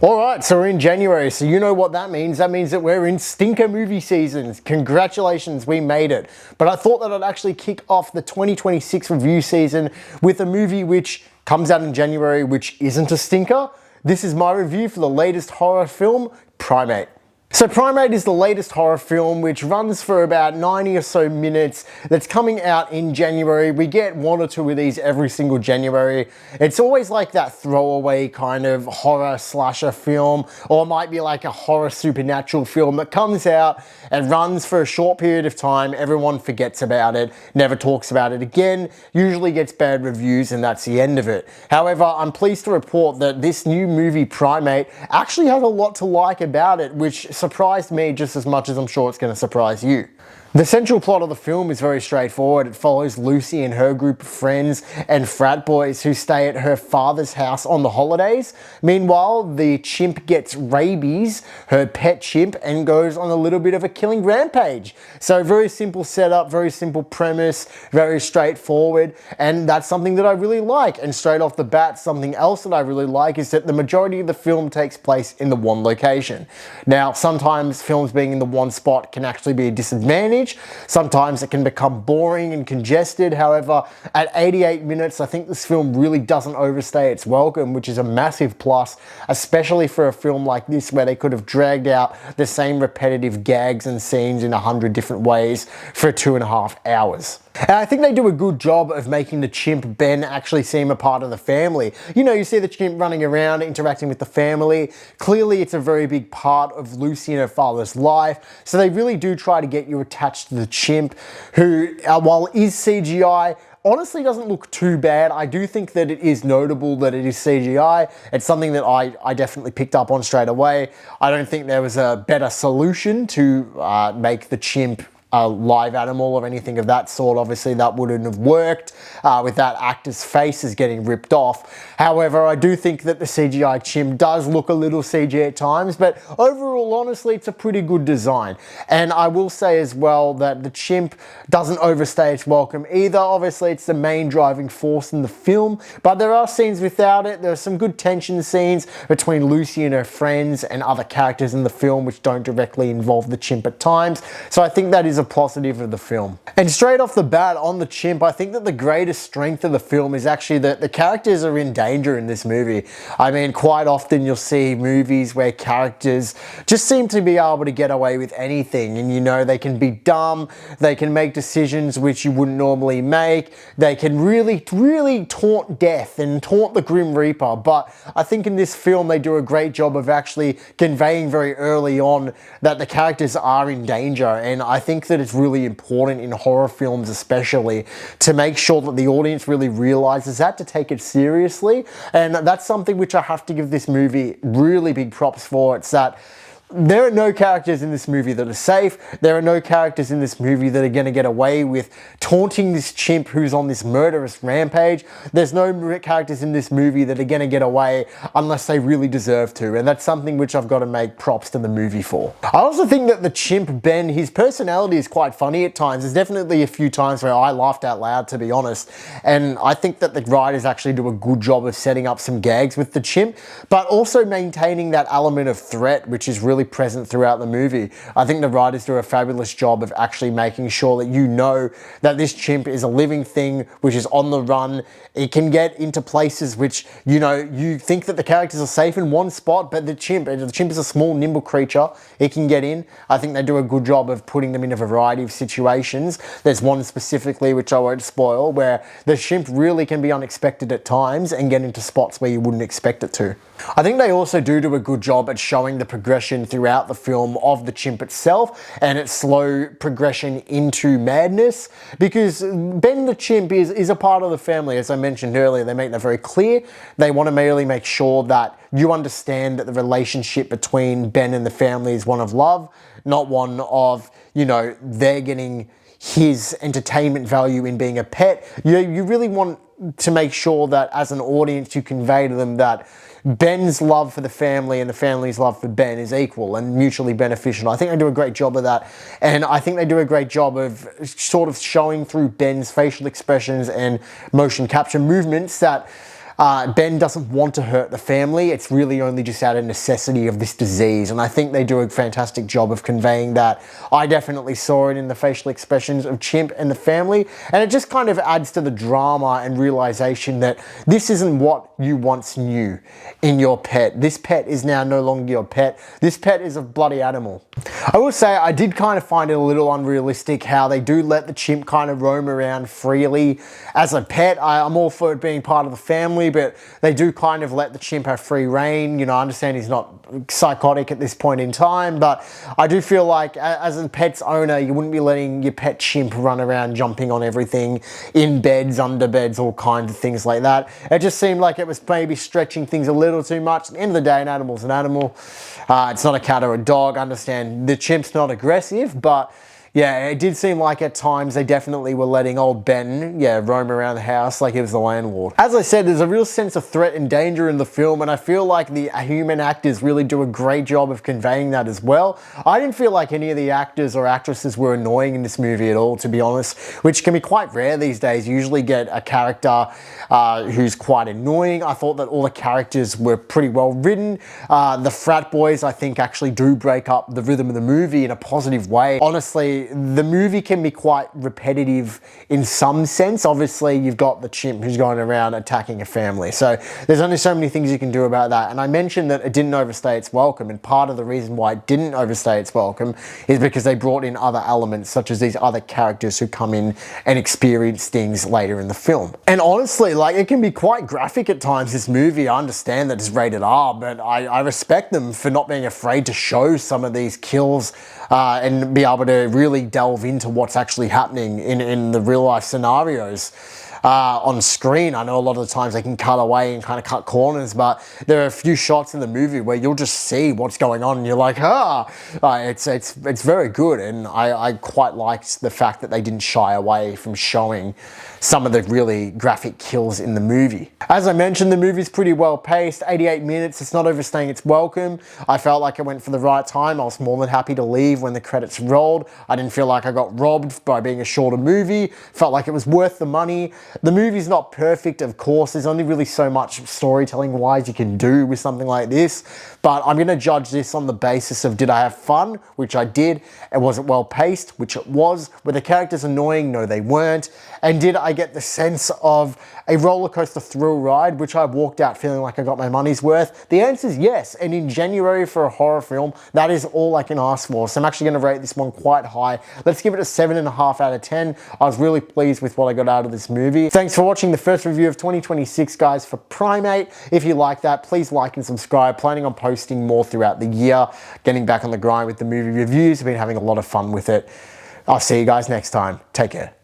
Alright, so we're in January, so you know what that means. That means that we're in stinker movie season. Congratulations, we made it. But I thought that I'd actually kick off the 2026 review season with a movie which comes out in January, which isn't a stinker. This is my review for the latest horror film, Primate. So Primate is the latest horror film which runs for about 90 or so minutes, that's coming out in January. We get one or two of these every single January. It's always like that throwaway kind of horror slasher film, or it might be like a horror supernatural film that comes out and runs for a short period of time. Everyone forgets about it, never talks about it again, usually gets bad reviews, and that's the end of it. However, I'm pleased to report that this new movie Primate actually has a lot to like about it, which surprised me just as much as I'm sure it's going to surprise you. The central plot of the film is very straightforward. It follows Lucy and her group of friends and frat boys who stay at her father's house on the holidays. Meanwhile, the chimp gets rabies, her pet chimp, and goes on a little bit of a killing rampage. So very simple setup, very simple premise, very straightforward, and that's something that I really like. And straight off the bat, something else that I really like is that the majority of the film takes place in the one location. Now, sometimes films being in the one spot can actually be a disadvantage. Sometimes it can become boring and congested. However, at 88 minutes, I think this film really doesn't overstay its welcome, which is a massive plus, especially for a film like this where they could have dragged out the same repetitive gags and scenes in 100 different ways for 2.5 hours. And I think they do a good job of making the chimp Ben actually seem a part of the family. You know, you see the chimp running around, interacting with the family. Clearly, it's a very big part of Lucy and her father's life. So they really do try to get you attached to the chimp, who, while is CGI, honestly doesn't look too bad. I do think that it is notable that it is CGI. It's something that I definitely picked up on straight away. I don't think there was a better solution to make the chimp a live animal or anything of that sort. Obviously that wouldn't have worked with that actor's face is getting ripped off. However, I do think that the CGI chimp does look a little CG at times, but overall, honestly, it's a pretty good design. And I will say as well that the chimp doesn't overstay its welcome either. Obviously, it's the main driving force in the film, but there are scenes without it. There are some good tension scenes between Lucy and her friends and other characters in the film which don't directly involve the chimp at times. So I think that is a positive of the film. And straight off the bat on the chimp, I think that the greatest strength of the film is actually that the characters are in danger in this movie. I mean, quite often you'll see movies where characters just seem to be able to get away with anything, and you know, they can be dumb, they can make decisions which you wouldn't normally make, they can really taunt death and taunt the Grim Reaper. But I think in this film they do a great job of actually conveying very early on that the characters are in danger, and I think that it's really important in horror films especially to make sure that the audience really realizes that, to take it seriously. And that's something which I have to give this movie really big props for. It's that there are no characters in this movie that are safe. There are no characters in this movie that are going to get away with taunting this chimp who's on this murderous rampage. There's no characters in this movie that are going to get away unless they really deserve to. And that's something which I've got to make props to the movie for. I also think that the chimp Ben, his personality is quite funny at times. There's definitely a few times where I laughed out loud, to be honest. And I think that the writers actually do a good job of setting up some gags with the chimp, but also maintaining that element of threat, which is really present throughout the movie. I think the writers do a fabulous job of actually making sure that you know that this chimp is a living thing which is on the run. It can get into places which, you know, you think that the characters are safe in one spot, but the chimp is a small, nimble creature. It can get in. I think they do a good job of putting them in a variety of situations. There's one specifically, which I won't spoil, where the chimp really can be unexpected at times and get into spots where you wouldn't expect it to. I think they also do a good job at showing the progression throughout the film of the chimp itself and its slow progression into madness, because Ben the chimp is a part of the family. As I mentioned earlier, they make that very clear. They want to merely make sure that you understand that the relationship between Ben and the family is one of love, not one of, you know, they're getting his entertainment value in being a pet. You really want to make sure that as an audience you convey to them that Ben's love for the family and the family's love for Ben is equal and mutually beneficial. I think they do a great job of that, and I think they do a great job of sort of showing through Ben's facial expressions and motion capture movements that Ben doesn't want to hurt the family. It's really only just out of necessity of this disease. And I think they do a fantastic job of conveying that. I definitely saw it in the facial expressions of Chimp and the family. And it just kind of adds to the drama and realization that this isn't what you once knew in your pet. This pet is now no longer your pet. This pet is a bloody animal. I will say I did kind of find it a little unrealistic how they do let the chimp kind of roam around freely as a pet. I'm all for it being part of the family, but they do kind of let the chimp have free reign. You know, I understand he's not psychotic at this point in time, but I do feel like as a pet's owner, you wouldn't be letting your pet chimp run around jumping on everything, in beds, under beds, all kinds of things like that. It just seemed like it was maybe stretching things a little too much. At the end of the day, an animal's an animal. It's not a cat or a dog. I understand the chimp's not aggressive, but yeah, it did seem like at times they definitely were letting old Ben, roam around the house like he was the landlord. As I said, there's a real sense of threat and danger in the film, and I feel like the human actors really do a great job of conveying that as well. I didn't feel like any of the actors or actresses were annoying in this movie at all, to be honest, which can be quite rare these days. You usually get a character who's quite annoying. I thought that all the characters were pretty well written. The frat boys, I think, actually do break up the rhythm of the movie in a positive way. Honestly, the movie can be quite repetitive in some sense. Obviously, you've got the chimp who's going around attacking a family. So there's only so many things you can do about that. And I mentioned that it didn't overstay its welcome. And part of the reason why it didn't overstay its welcome is because they brought in other elements, such as these other characters who come in and experience things later in the film. And honestly, like, it can be quite graphic at times, this movie. I understand that it's rated R, but I respect them for not being afraid to show some of these kills and be able to really delve into what's actually happening in the real life scenarios on screen. I know a lot of the times they can cut away and kind of cut corners, but there are a few shots in the movie where you'll just see what's going on and you're like, it's very good. And I quite liked the fact that they didn't shy away from showing some of the really graphic kills in the movie. As I mentioned, the movie's pretty well paced, 88 minutes, it's not overstaying its welcome. I felt like it went for the right time. I was more than happy to leave when the credits rolled. I didn't feel like I got robbed by being a shorter movie. Felt like it was worth the money. The movie's not perfect, of course. There's only really so much storytelling-wise you can do with something like this, but I'm gonna judge this on the basis of, did I have fun? Which I did. And was it well paced? Which it was. Were the characters annoying? No, they weren't. And did I get the sense of a roller coaster thrill ride, which I walked out feeling like I got my money's worth? The answer is yes. And in January for a horror film, that is all I can ask for. So I'm actually going to rate this one quite high. Let's give it a 7.5 out of 10. I was really pleased with what I got out of this movie. Thanks for watching the first review of 2026, guys, for Primate. If you like that, please like and subscribe. Planning on posting more throughout the year, getting back on the grind with the movie reviews. I've been having a lot of fun with it. I'll see you guys next time. Take care.